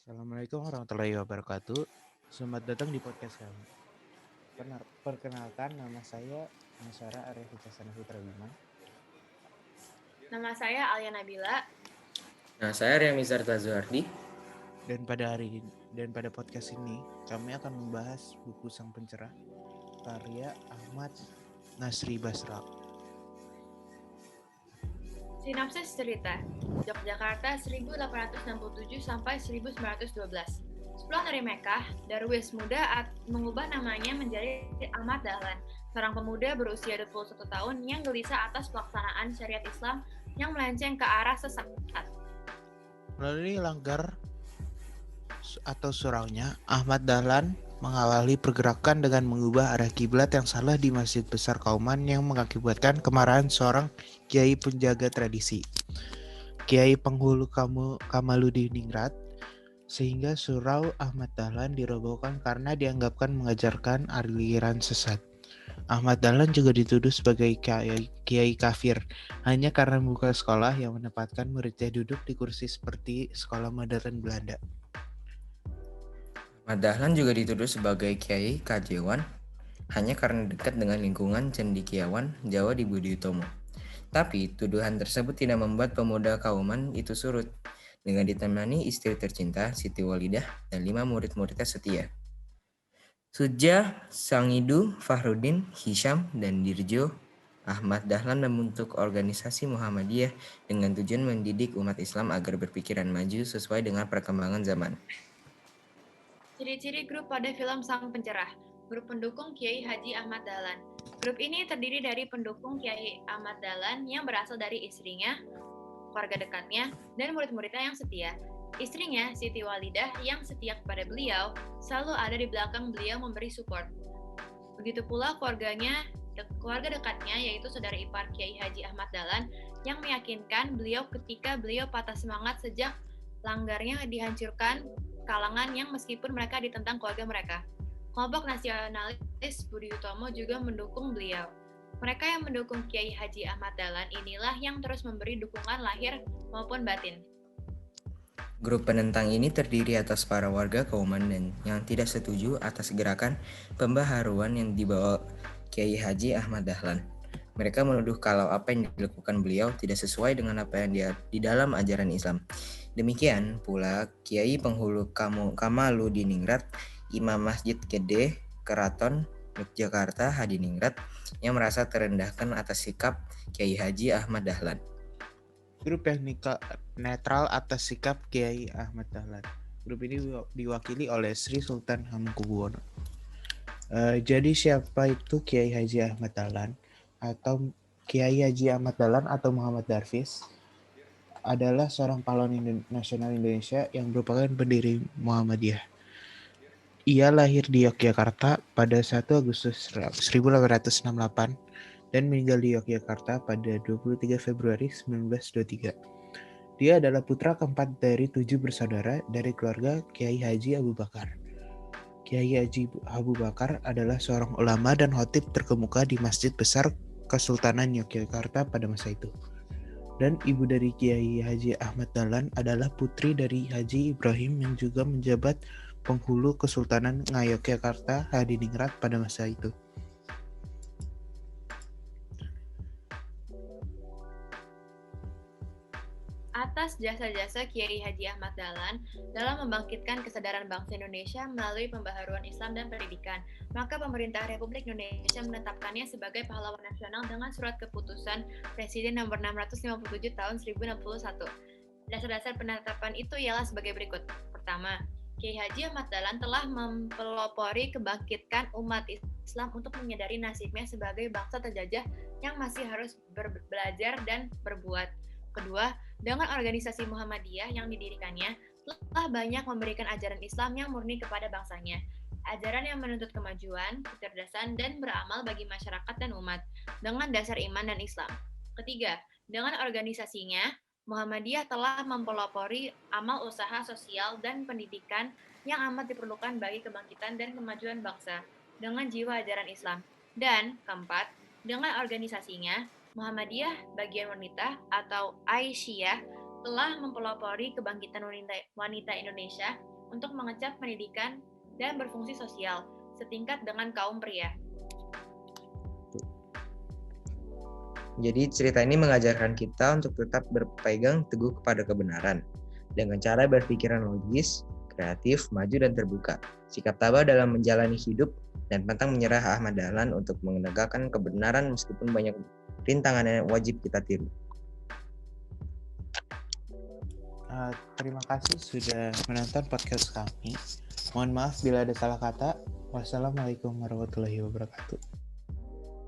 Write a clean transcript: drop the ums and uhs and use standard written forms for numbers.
Assalamualaikum warahmatullahi wabarakatuh. Selamat datang di podcast kami. Perkenalkan, nama saya Masyara Arya Wicasana Putra Bima. Nama saya Alia Nabila. Nah, saya Riamizar Tazuardi. Dan pada podcast ini, kami akan membahas buku Sang Pencerah karya Ahmad Nasri Basra. Sinopsis cerita. Yogyakarta 1867 sampai 1912. Sepulang dari Mekah, Darwis muda mengubah namanya menjadi Ahmad Dahlan, seorang pemuda berusia 21 tahun yang gelisah atas pelaksanaan syariat Islam yang melenceng ke arah sesat. Melalui langgar atau suraunya, Ahmad Dahlan mengawali pergerakan dengan mengubah arah kiblat yang salah di Masjid Besar Kauman yang mengakibatkan kemarahan seorang kiai penjaga tradisi, Kiai Penghulu Kamaludiningrat, sehingga surau Ahmad Dahlan dirobohkan karena dianggapkan mengajarkan aliran sesat. Ahmad Dahlan juga dituduh sebagai kiai kafir hanya karena membuka sekolah yang menempatkan muridnya duduk di kursi seperti sekolah modern Belanda. Ahmad Dahlan juga dituduh sebagai Kiai Kajewan hanya karena dekat dengan lingkungan cendekiawan Jawa di Budi Utomo. Tapi tuduhan tersebut tidak membuat pemuda Kauman itu surut dengan ditemani istri tercinta Siti Walidah dan 5 murid-muridnya setia. Sujah, Sangidu, Fahrudin, Hisham, dan Dirjo, Ahmad Dahlan membentuk organisasi Muhammadiyah dengan tujuan mendidik umat Islam agar berpikiran maju sesuai dengan perkembangan zaman. Ciri-ciri grup pada film Sang Pencerah. Grup pendukung Kiai Haji Ahmad Dahlan. Grup ini terdiri dari pendukung Kiai Ahmad Dahlan yang berasal dari istrinya, keluarga dekatnya, dan murid-muridnya yang setia. Istrinya, Siti Walidah, yang setia kepada beliau, selalu ada di belakang beliau memberi support. Begitu pula keluarga dekatnya, yaitu saudara ipar Kiai Haji Ahmad Dahlan, yang meyakinkan beliau ketika beliau patah semangat sejak langgarnya dihancurkan kalangan yang meskipun mereka ditentang keluarga mereka. Kelompok nasionalis Budi Utomo juga mendukung beliau. Mereka yang mendukung Kiai Haji Ahmad Dahlan inilah yang terus memberi dukungan lahir maupun batin. Grup penentang ini terdiri atas para warga Kauman dan yang tidak setuju atas gerakan pembaharuan yang dibawa Kiai Haji Ahmad Dahlan. Mereka menuduh kalau apa yang dilakukan beliau tidak sesuai dengan apa yang di dalam ajaran Islam. Demikian pula Kiai Penghulu Kamaludiningrat, Imam Masjid Gede Keraton Yogyakarta Hadiningrat, yang merasa terendahkan atas sikap Kiai Haji Ahmad Dahlan. Grup yang netral atas sikap Kiai Ahmad Dahlan. Grup ini diwakili oleh Sri Sultan Hamengkubuwono. Jadi siapa itu Kiai Haji Ahmad Dahlan atau Kiai Haji Ahmad Dahlan atau Muhammad Darwis? Adalah seorang pahlawan nasional Indonesia yang merupakan pendiri Muhammadiyah. Ia lahir di Yogyakarta pada 1 Agustus 1868 dan meninggal di Yogyakarta pada 23 Februari 1923. Dia adalah putra keempat dari 7 bersaudara dari keluarga Kiai Haji Abu Bakar. Kiai Haji Abu Bakar adalah seorang ulama dan khatib terkemuka di Masjid Besar Kesultanan Yogyakarta pada masa itu. Dan ibu dari Kiai Haji Ahmad Dahlan adalah putri dari Haji Ibrahim yang juga menjabat penghulu Kesultanan Ngayogyakarta Hadiningrat pada masa itu. Atas jasa-jasa Kiai Haji Ahmad Dahlan dalam membangkitkan kesadaran bangsa Indonesia melalui pembaharuan Islam dan pendidikan, maka pemerintah Republik Indonesia menetapkannya sebagai pahlawan nasional dengan surat keputusan Presiden nomor 657 tahun 1061. Dasar-dasar penetapan itu ialah sebagai berikut. Pertama, Kiai Haji Ahmad Dahlan telah mempelopori kebangkitan umat Islam untuk menyadari nasibnya sebagai bangsa terjajah yang masih harus belajar dan berbuat. Kedua, dengan organisasi Muhammadiyah yang didirikannya, telah banyak memberikan ajaran Islam yang murni kepada bangsanya. Ajaran yang menuntut kemajuan, kecerdasan, dan beramal bagi masyarakat dan umat, dengan dasar iman dan Islam. Ketiga, dengan organisasinya, Muhammadiyah telah mempelopori amal usaha sosial dan pendidikan yang amat diperlukan bagi kebangkitan dan kemajuan bangsa, dengan jiwa ajaran Islam. Dan keempat, dengan organisasinya, Muhammadiyah bagian wanita atau Aisyah telah mempelopori kebangkitan wanita Indonesia untuk mengecap pendidikan dan berfungsi sosial, setingkat dengan kaum pria. Jadi cerita ini mengajarkan kita untuk tetap berpegang teguh kepada kebenaran dengan cara berpikiran logis, kreatif, maju dan terbuka. Sikap tabah dalam menjalani hidup dan pantang menyerah Ahmad Dahlan untuk menegakkan kebenaran meskipun banyak rintangan yang wajib kita tiru. Terima kasih sudah menonton podcast kami. Mohon maaf bila ada salah kata. Wassalamualaikum warahmatullahi wabarakatuh.